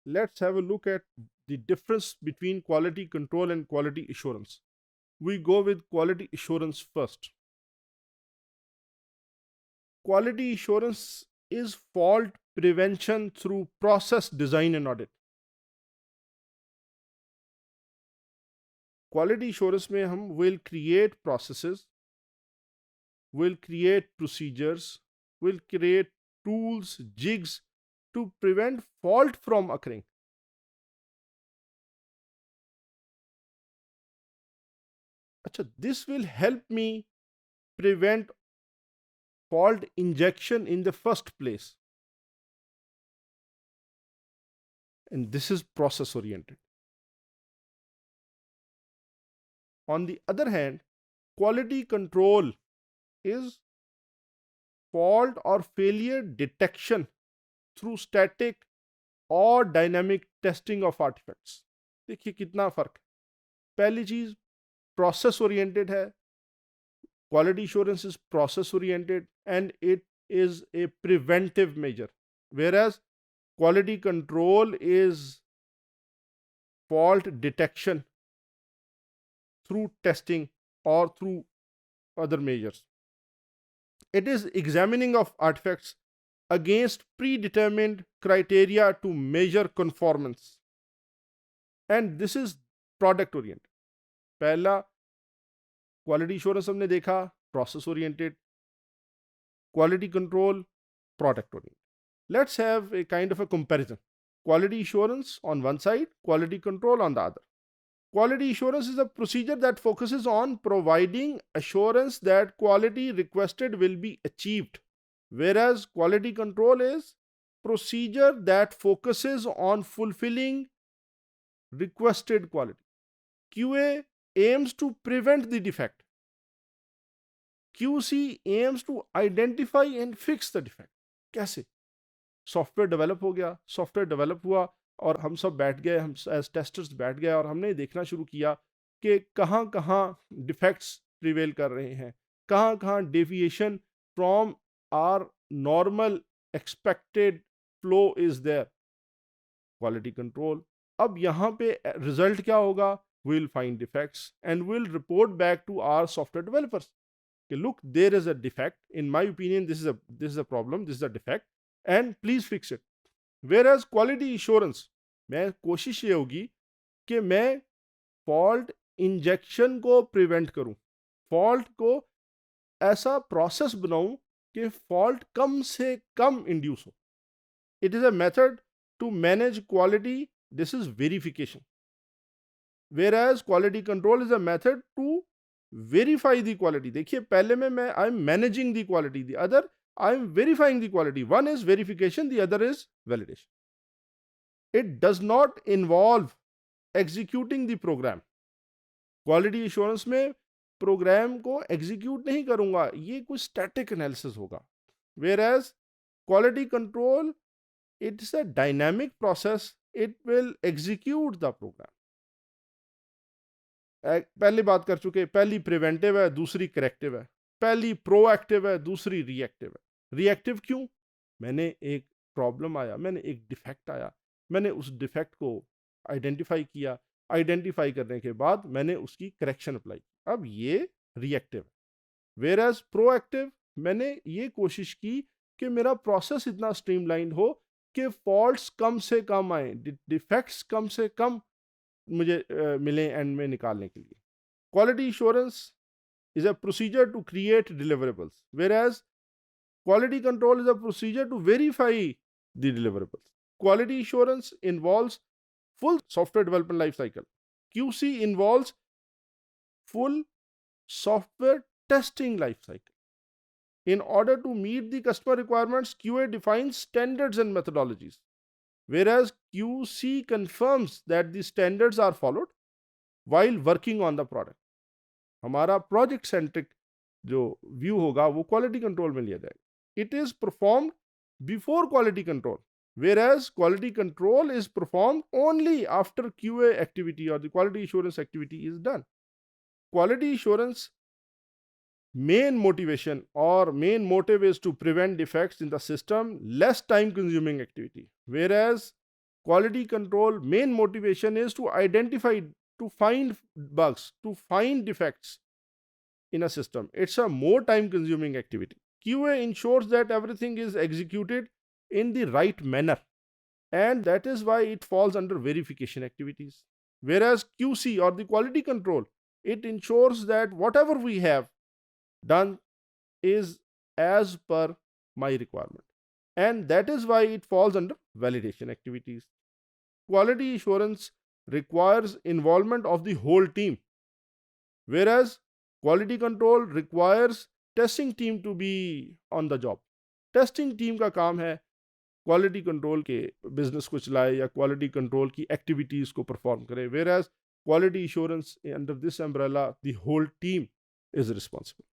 let's have a look at the difference between quality control and quality assurance. We go with quality assurance first. Quality assurance is fault prevention through process design and audit. Quality assurance में हम will create processes, will create procedures, will create tools, jigs to prevent fault from occurring. अच्छा, this will help me prevent fault injection in the first place. And this is process oriented. On the other hand, quality control is fault or failure detection through static और dynamic testing of artefacts. देखिए कितना फर्क है. पहली चीज process oriented है, quality assurance is process oriented and it is a preventive measure, whereas quality control is fault detection through testing or through other measures. It is examining of artifacts against predetermined criteria to measure conformance, and this is product oriented. पहला quality assurance हमने देखा process oriented, quality control product oriented. Let's have a kind of a comparison. Quality assurance on one side, quality control on the other. Quality assurance is a procedure that focuses on providing assurance that quality requested will be achieved, whereas quality control is procedure that focuses on fulfilling requested quality. QA aims to prevent the defect. QC aims to identify and fix the defect. कैसे? Software develop हो गया, software develop हुआ और हम सब बैठ गए, हम एज टेस्टर्स बैठ गए और हमने देखना शुरू किया कि कहाँ कहाँ डिफेक्ट्स प्रिवेल कर रहे हैं, कहाँ कहाँ deviation from our normal expected flow is there. Quality control. अब यहाँ पे रिजल्ट क्या होगा? we'll find defects and we'll report back to our software developers. Okay, look, there is a defect. In my opinion, this is a problem, this is a defect, and please fix it. Whereas quality assurance, मैं कोशिश ये होगी कि मैं fault injection को prevent करूं, fault को ऐसा प्रोसेस बनाऊं कि फॉल्ट कम से कम इंड्यूस हो. It is a method to manage quality. This is verification. whereas quality control is a method to verify the quality. देखिए पहले में मैं I am managing the quality, the other I am verifying the quality. One is verification, the other is validation. It does not involve executing the program. Quality assurance में program को execute नहीं करूंगा, ये कुछ स्टैटिक एनालिसिस होगा. whereas quality control, it's a dynamic process, it will execute the program. पहली बात कर चुके, पहली प्रिवेंटिव है, दूसरी करेक्टिव है. पहली प्रोएक्टिव है, दूसरी रिएक्टिव है. रिएक्टिव क्यों? मैंने एक प्रॉब्लम आया, मैंने एक डिफेक्ट आया, मैंने उस डिफेक्ट को आइडेंटिफाई किया, आइडेंटिफाई करने के बाद मैंने उसकी करेक्शन अप्लाई. अब ये रिएक्टिव है. वेयर प्रोएक्टिव, मैंने ये कोशिश की कि मेरा प्रोसेस इतना स्ट्रीमलाइन हो कि फॉल्ट्स कम से कम आए, डिफेक्ट्स कम से कम मुझे मिले एंड में निकालने के लिए. Quality assurance is a procedure to create deliverables, whereas quality control is a procedure to verify the deliverables. Quality assurance involves full software development life cycle. QC involves full software testing life cycle. In order to meet the customer requirements, QA defines standards and methodologies, whereas QC confirms that the standards are followed while working on the product. हमारा project centric जो view होगा वो quality control में लिया जाएगा. It is performed before quality control, whereas quality control is performed only after QA activity or the quality assurance activity is done. Quality assurance main motivation or main motive is to prevent defects in the system, less time consuming activity, whereas quality control main motivation is to identify, to find bugs, to find defects in a system. It's a more time consuming activity. QA ensures that everything is executed in the right manner, and that is why it falls under verification activities. Whereas QC, or the quality control, it ensures that whatever we have done is as per my requirement, and that is why it falls under validation activities. Quality assurance requires involvement of the whole team, whereas quality control requires testing team to be on the job. Testing team का काम है quality control के business को चलाए या quality control की activities को perform करे, whereas quality insurance under this umbrella the whole team is responsible.